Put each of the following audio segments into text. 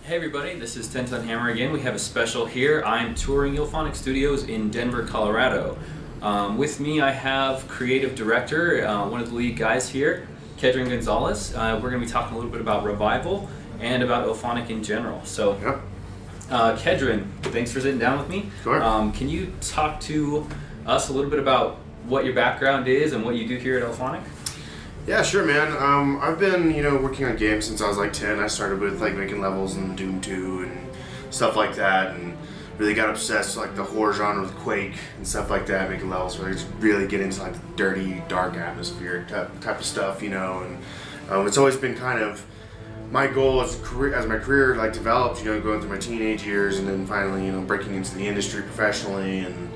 Hey everybody, this is 10 Ton Hammer again. We have a special here. I'm touring Illfonic Studios in Denver, Colorado. With me I have creative director, one of the lead guys here, Kedhrin Gonzalez. We're going to be talking a little bit about Revival and about Illfonic in general. So, Kedhrin, thanks for sitting down with me. Sure. Can you talk to us a little bit about what your background is and what you do here at Illfonic? Yeah, sure, man. I've been, working on games since I was like 10. I started with making levels in Doom 2 and stuff like that, and really got obsessed with the horror genre with Quake and stuff like that, making levels where I just really get into the dirty, dark atmosphere type of stuff, and it's always been kind of my goal as my career developed, going through my teenage years and then finally, breaking into the industry professionally and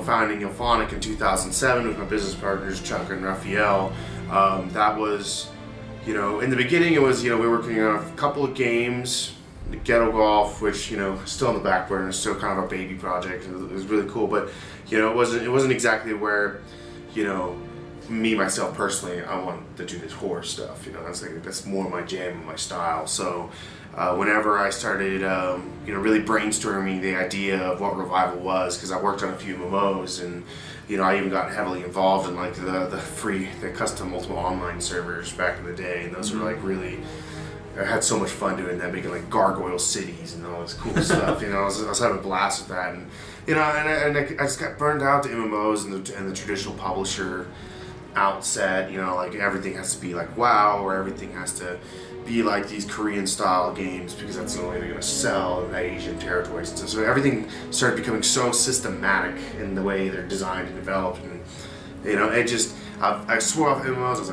founding Illfonic in 2007 with my business partners Chuck and Raphael. That was, in the beginning it was, we were working on a couple of games, the Ghetto Golf, which still on the back burner, still kind of our baby project. It was really cool, but it wasn't exactly where, me myself personally, I wanted to do this horror stuff. That's more my jam and my style. So whenever I started, really brainstorming the idea of what Revival was, because I worked on a few MMOs, and I even got heavily involved in the custom multiple online servers back in the day, and those were really. I had so much fun doing that, making gargoyle cities and all this cool stuff. I was having a blast with that, and I just got burned out to MMOs and the traditional publisher outset. Everything has to be WoW, or everything has to be these Korean style games because that's the only way they're going to sell in the Asian territories. So everything started becoming so systematic in the way they're designed and developed, and it just I swore off MMOs. I was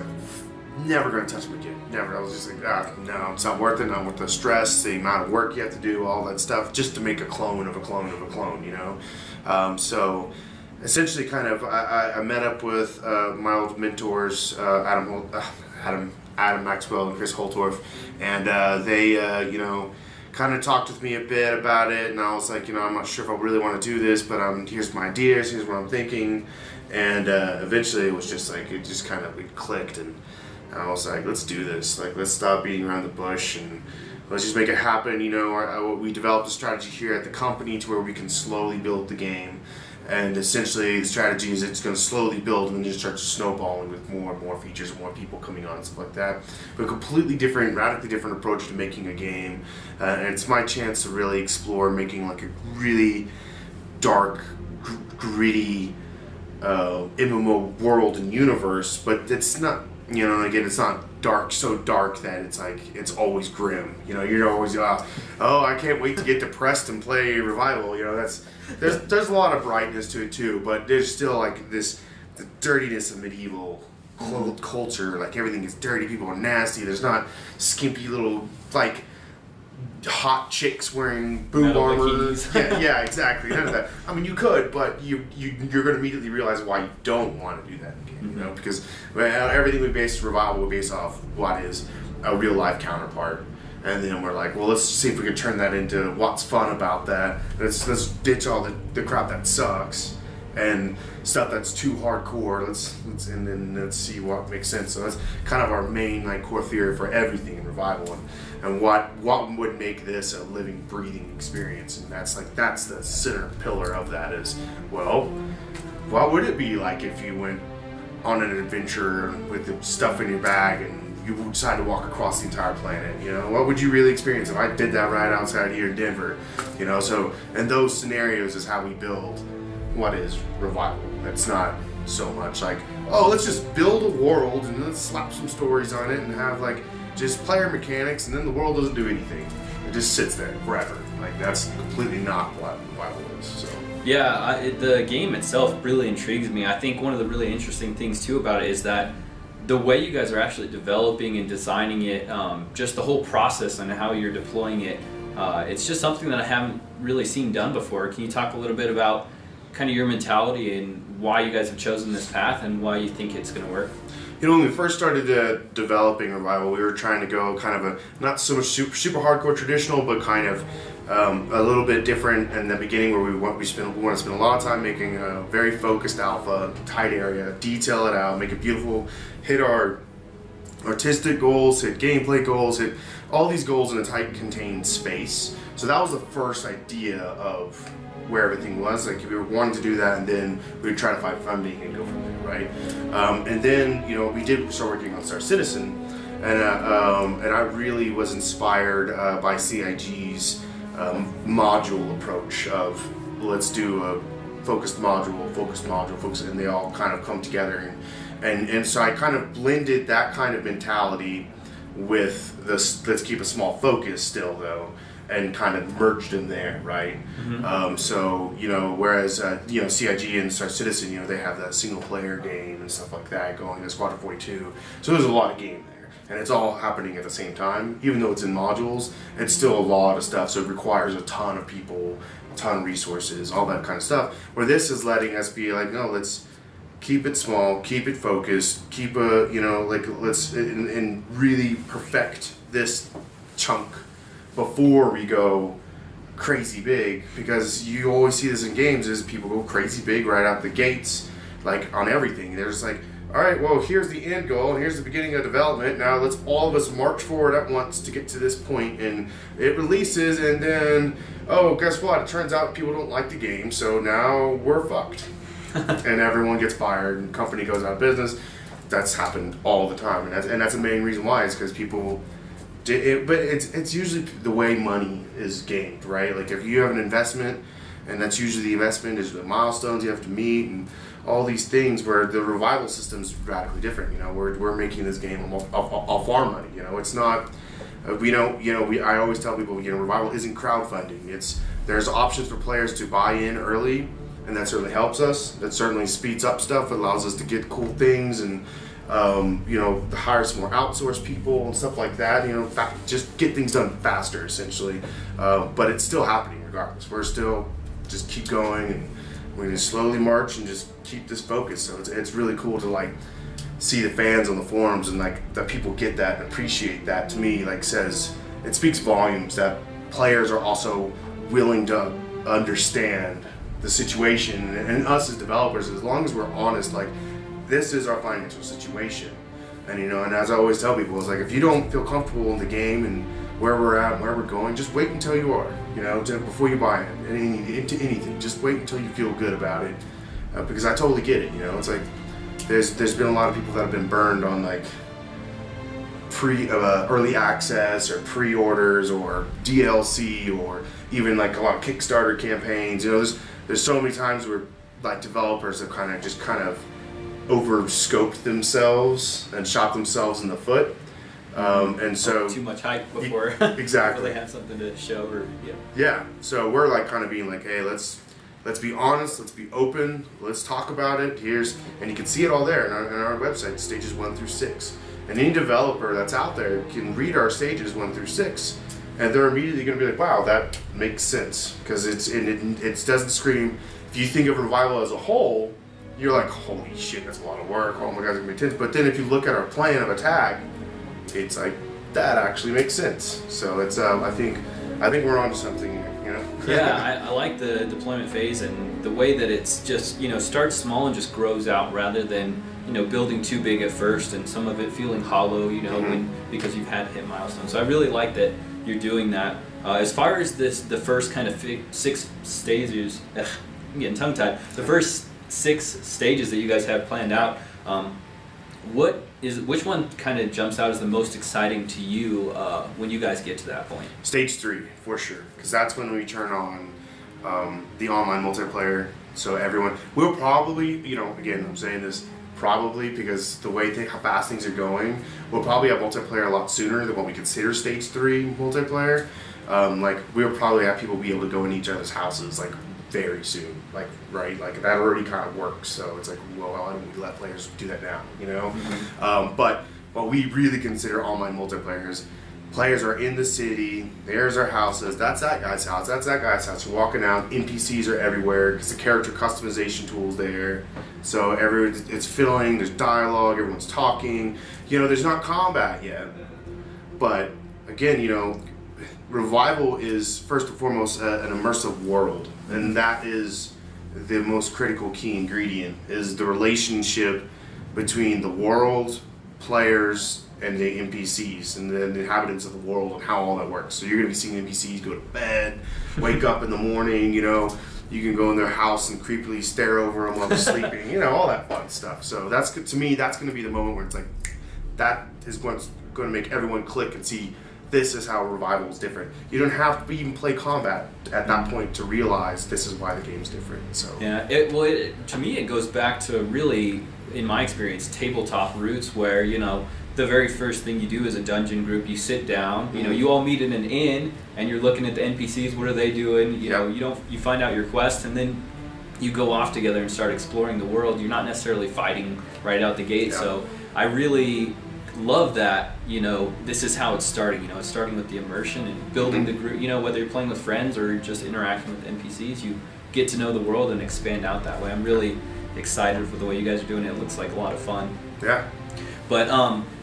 never going to touch them again. Never. I was just no, it's not worth it. Not worth the stress, the amount of work you have to do, all that stuff, just to make a clone of a clone of a clone. So essentially, I met up with my old mentors, Adam Maxwell and Chris Holtorf, and they, kind of talked with me a bit about it, and I was I'm not sure if I really want to do this, but here's my ideas, here's what I'm thinking, and eventually it was just it just kind of clicked, and I was let's do this, let's stop beating around the bush, and let's just make it happen. We developed a strategy here at the company to where we can slowly build the game. And essentially, the strategy is it's going to slowly build and then just start snowballing with more and more features and more people coming on and stuff like that. But a completely different, radically different approach to making a game. And it's my chance to really explore making a really dark, gritty MMO world and universe. But it's not, again, it's not dark, so dark that it's always grim. You're always, oh, I can't wait to get depressed and play Revival. There's a lot of brightness to it too, but there's still the dirtiness of medieval culture. Everything is dirty, people are nasty. There's not skimpy little hot chicks wearing boob armor. Yeah, exactly. None of that. I mean, you could, but you're going to immediately realize why you don't want to do that again. Because everything we base Revival, we base off what is a real life counterpart. And then we're well, let's see if we can turn that into what's fun about that. Let's ditch all the crap that sucks and stuff that's too hardcore. And then let's see what makes sense. So that's kind of our main core theory for everything in Revival, and what would make this a living, breathing experience. And that's the center pillar of that is, well, what would it be if you went on an adventure with the stuff in your bag and you decide to walk across the entire planet? What would you really experience if I did that right outside here in Denver? So, and those scenarios is how we build what is Revival. It's not so much oh, let's just build a world and let's slap some stories on it and have just player mechanics, and then the world doesn't do anything. It just sits there forever. That's completely not what Revival is. So. Yeah, the game itself really intrigues me. I think one of the really interesting things too about it is that the way you guys are actually developing and designing it, just the whole process and how you're deploying it, it's just something that I haven't really seen done before. Can you talk a little bit about kind of your mentality and why you guys have chosen this path and why you think it's going to work? When we first started developing Revival, we were trying to go kind of not so much super hardcore traditional, but kind of a little bit different in the beginning, where we want to spend a lot of time making a very focused alpha, tight area, detail it out, make it beautiful, hit our artistic goals, hit gameplay goals, hit all these goals in a tight contained space. So that was the first idea of where everything was. Like we were wanting to do that, and then we would try to find funding and go from there, right? And then we did start working on Star Citizen, and I really was inspired by CIG's module approach of let's do a focused module, and they all kind of come together, and so I kind of blended that kind of mentality with this let's keep a small focus still though, and kind of merged them there, right? So whereas CIG and Star Citizen, they have that single player game and stuff like that going in Squadron 42, so there's a lot of game there, and it's all happening at the same time. Even though it's in modules, it's still a lot of stuff, so it requires a ton of people, a ton of resources, all that kind of stuff. Where this is letting us be like, no, let's keep it small, keep it focused, keep let's and really perfect this chunk before we go crazy big, because you always see this in games is people go crazy big right out the gates, like on everything. They're just like, all right, well, here's the end goal and here's the beginning of development. Now let's all of us march forward at once to get to this point, and it releases, and then oh, guess what? It turns out people don't like the game, so now we're fucked. And everyone gets fired and company goes out of business. That's happened all the time, and that's the main reason why, is because people but it's usually the way money is gained, right? Like if you have an investment, and that's usually the investment is the milestones you have to meet and all these things, where the revival system is radically different. We're making this game off our money. It's not I always tell people, revival isn't crowdfunding. There's options for players to buy in early, and that certainly helps us. That certainly speeds up stuff. It allows us to get cool things and to hire some more outsourced people and stuff like that. Just get things done faster, essentially. But it's still happening regardless. We're still just keep going, and we just slowly march and just keep this focus. So it's really cool to see the fans on the forums, and that people get that and appreciate that. To me, it speaks volumes that players are also willing to understand the situation, and us as developers, as long as we're honest, this is our financial situation. And and as I always tell people, it's if you don't feel comfortable in the game and where we're at and where we're going, just wait until you are, before you buy into anything. Just wait until you feel good about it, because I totally get it. It's there's been a lot of people that have been burned on early access or pre-orders or DLC, or even a lot of Kickstarter campaigns. There's so many times where developers have kind of over-scoped themselves and shot themselves in the foot, and so too much hype before exactly they have something to show, or so we're kind of being hey, let's be honest, let's be open, let's talk about it. And you can see it all there in our website, stages 1 through 6, and any developer that's out there can read our stages 1 through 6, and they're immediately going to be like, wow, that makes sense, because it doesn't scream. If you think of Revival as a whole, you're like, holy shit, that's a lot of work. Oh my god, it's gonna be intense. But then if you look at our plan of attack, it's that actually makes sense. So it's I think we're onto something here. Yeah, I like the deployment phase and the way that it's just starts small and just grows out, rather than building too big at first and some of it feeling hollow, because you've had to hit milestones. So I really like that you're doing that. As far as the first kind of 6 stages, I'm getting tongue tied. The first 6 stages that you guys have planned out, which one kind of jumps out as the most exciting to you when you guys get to that point? Stage 3 for sure, because that's when we turn on the online multiplayer. So everyone will probably, again, I'm saying this probably because the way how fast things are going, we'll probably have multiplayer a lot sooner than what we consider stage 3 multiplayer. We'll probably have people be able to go in each other's houses very soon, right? That already kind of works. So it's well, why don't we let players do that now, but what we really consider online multiplayer is players are in the city, there's our houses, that's that guy's house, that's that guy's house. You're walking out, NPCs are everywhere because the character customization tool's there. So it's filling, there's dialogue, everyone's talking. There's not combat yet, but again, Revival is first and foremost an immersive world, and that is the most critical key ingredient, is the relationship between the world, players and the NPCs and the inhabitants of the world and how all that works. So you're going to be seeing NPCs go to bed, wake up in the morning, you know, you can go in their house and creepily stare over them while they're sleeping, you know, all that fun stuff. So that's, to me, that's going to be the moment where it's like, that is what's going to make everyone click and see this is how Revival is different. You don't have to even play combat at that point to realize this is why the game's different. So yeah, to me it goes back to really, in my experience, tabletop roots, where, you know, the very first thing you do as a dungeon group, you sit down, you know, you all meet in an inn and you're looking at the NPCs, what are they doing, you know, you find out your quest, and then you go off together and start exploring the world. You're not necessarily fighting right out the gate. So I really love that, you know, this is how it's starting. You know, it's starting with the immersion and building the group. You know, whether you're playing with friends or just interacting with NPCs, you get to know the world and expand out that way. I'm really excited for the way you guys are doing it. It looks like a lot of fun. Yeah. But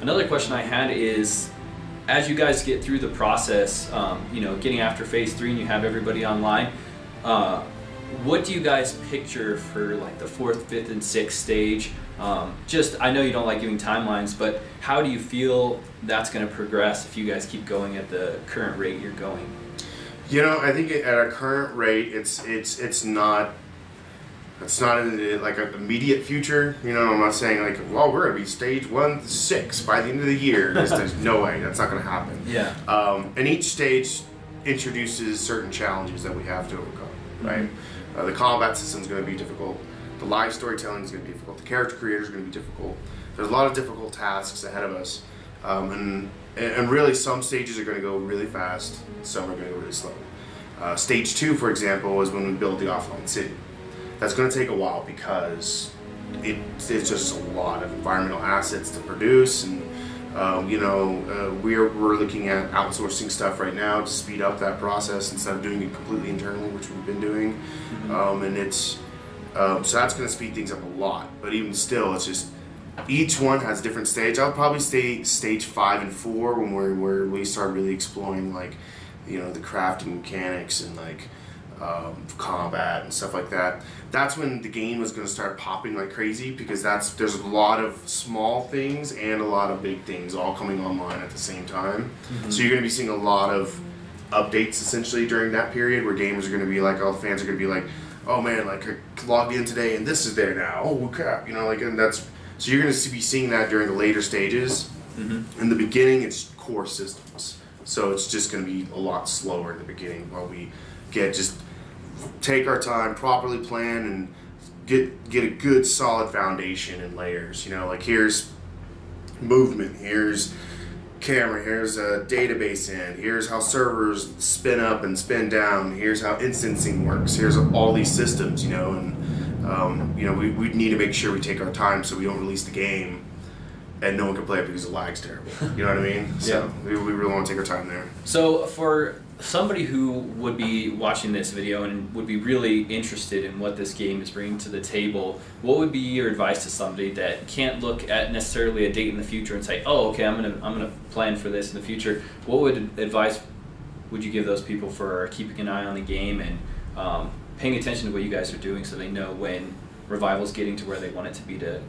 another question I had is, as you guys get through the process, you know, getting after phase 3 and you have everybody online, what do you guys picture for like the 4th, 5th, and 6th stage? Just, I know you don't like giving timelines, but how do you feel that's going to progress if you guys keep going at the current rate you're going? You know, I think at our current rate, it's not in the, like, an immediate future. You know, I'm not saying like, well, we're gonna be stage 1 to 6 by the end of the year. There's no way that's not gonna happen. Yeah. And each stage introduces certain challenges that we have to overcome. Right. The combat system is going to be difficult. The live storytelling is going to be difficult. The character creator is going to be difficult. There's a lot of difficult tasks ahead of us, and really some stages are going to go really fast. Some are going to go really slow. Stage 2, for example, is when we build the offline city. That's going to take a while because it's just a lot of environmental assets to produce, and you know, we're looking at outsourcing stuff right now to speed up that process instead of doing it completely internally, which we've been doing. And it's so that's going to speed things up a lot. But even still, it's just each one has a different stage. I'll probably stay stage 5 and 4 when we start really exploring, like, you know, the crafting mechanics and like combat and stuff like that. That's when the game is going to start popping like crazy, because there's a lot of small things and a lot of big things all coming online at the same time. So you're going to be seeing a lot of updates essentially during that period, where gamers are going to be like, all the fans are going to be like, oh man, like I logged in today and this is there now. Oh crap, you know, like, and that's, so you're going to be seeing that during the later stages. In the beginning, it's core systems, so it's just going to be a lot slower in the beginning while we take our time, properly plan, and get a good solid foundation and layers. You know, like, here's movement, here's camera, here's a database in, here's how servers spin up and spin down, here's how instancing works, here's all these systems, you know, and you know, we need to make sure we take our time so we don't release the game and no one can play it because the lag's terrible. You know what I mean? So we really want to take our time there. So for somebody who would be watching this video and would be really interested in what this game is bringing to the table, what would be your advice to somebody that can't look at necessarily a date in the future and say, oh, okay, I'm gonna plan for this in the future? What advice would you give those people for keeping an eye on the game and paying attention to what you guys are doing, so they know when Revival's getting to where they want it to be to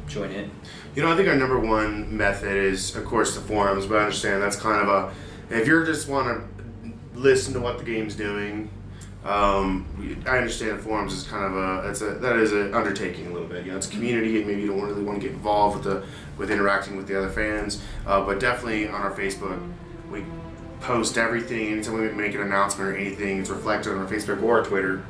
join in? You know, I think our number one method is, of course, the forums, but I understand that's kind of if you just want to listen to what the game's doing, I understand the forums is kind of that is an undertaking a little bit. You know, it's a community, and maybe you don't really want to get involved with interacting with the other fans. But definitely on our Facebook, we post everything. Anytime we make an announcement or anything, it's reflected on our Facebook or our Twitter.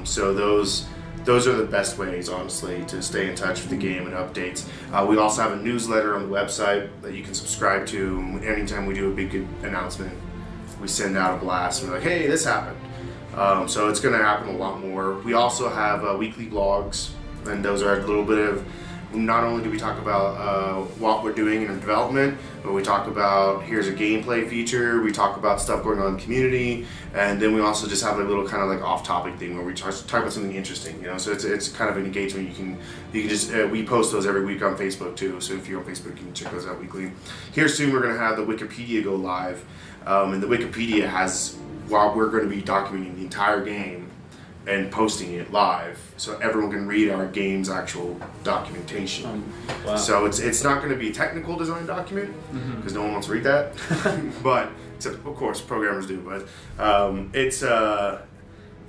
So those are the best ways, honestly, to stay in touch with the game and updates. We also have a newsletter on the website that you can subscribe to. Anytime we do a big announcement, we send out a blast and we're like, hey, this happened. So it's going to happen a lot more. We also have weekly blogs, and those are a little bit of, not only do we talk about what we're doing in development, but we talk about, here's a gameplay feature, we talk about stuff going on in the community, and then we also just have a little kind of like off-topic thing where we talk about something interesting, you know. So it's kind of an engagement. You can just we post those every week on Facebook too. So if you're on Facebook, you can check those out weekly. Here soon we're going to have the Wikipedia go live, and the Wikipedia has, while we're going to be documenting the entire game, and posting it live so everyone can read our game's actual documentation. Wow. So it's not going to be a technical design document because no one wants to read that, but except of course programmers do. But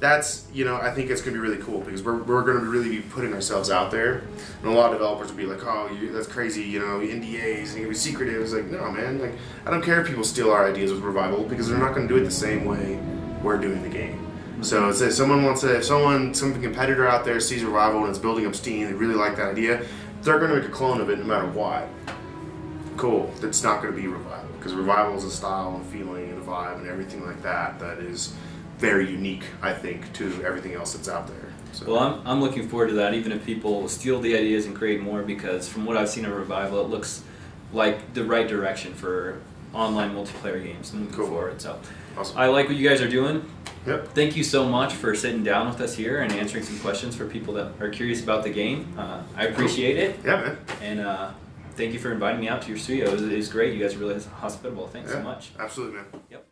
that's, you know, I think it's going to be really cool because we're going to really be putting ourselves out there, and a lot of developers will be like, oh, that's crazy, you know, NDAs and you're going to be secretive. It's like, no, man, like I don't care if people steal our ideas with Revival because they're not going to do it the same way we're doing the game. So it's, if some competitor out there sees Revival and it's building up steam, they really like that idea, they're going to make a clone of it no matter what. Cool. That's not going to be Revival because Revival is a style and feeling and a vibe and everything like that that is very unique, I think, to everything else that's out there. So. Well, I'm looking forward to that, even if people steal the ideas and create more, because from what I've seen of Revival, it looks like the right direction for online multiplayer games. I'm looking forward. So awesome. I like what you guys are doing. Yep. Thank you so much for sitting down with us here and answering some questions for people that are curious about the game. I appreciate it. Yeah, man. And thank you for inviting me out to your studio. It was great. You guys are really hospitable. Thanks so much. Absolutely, man. Yep.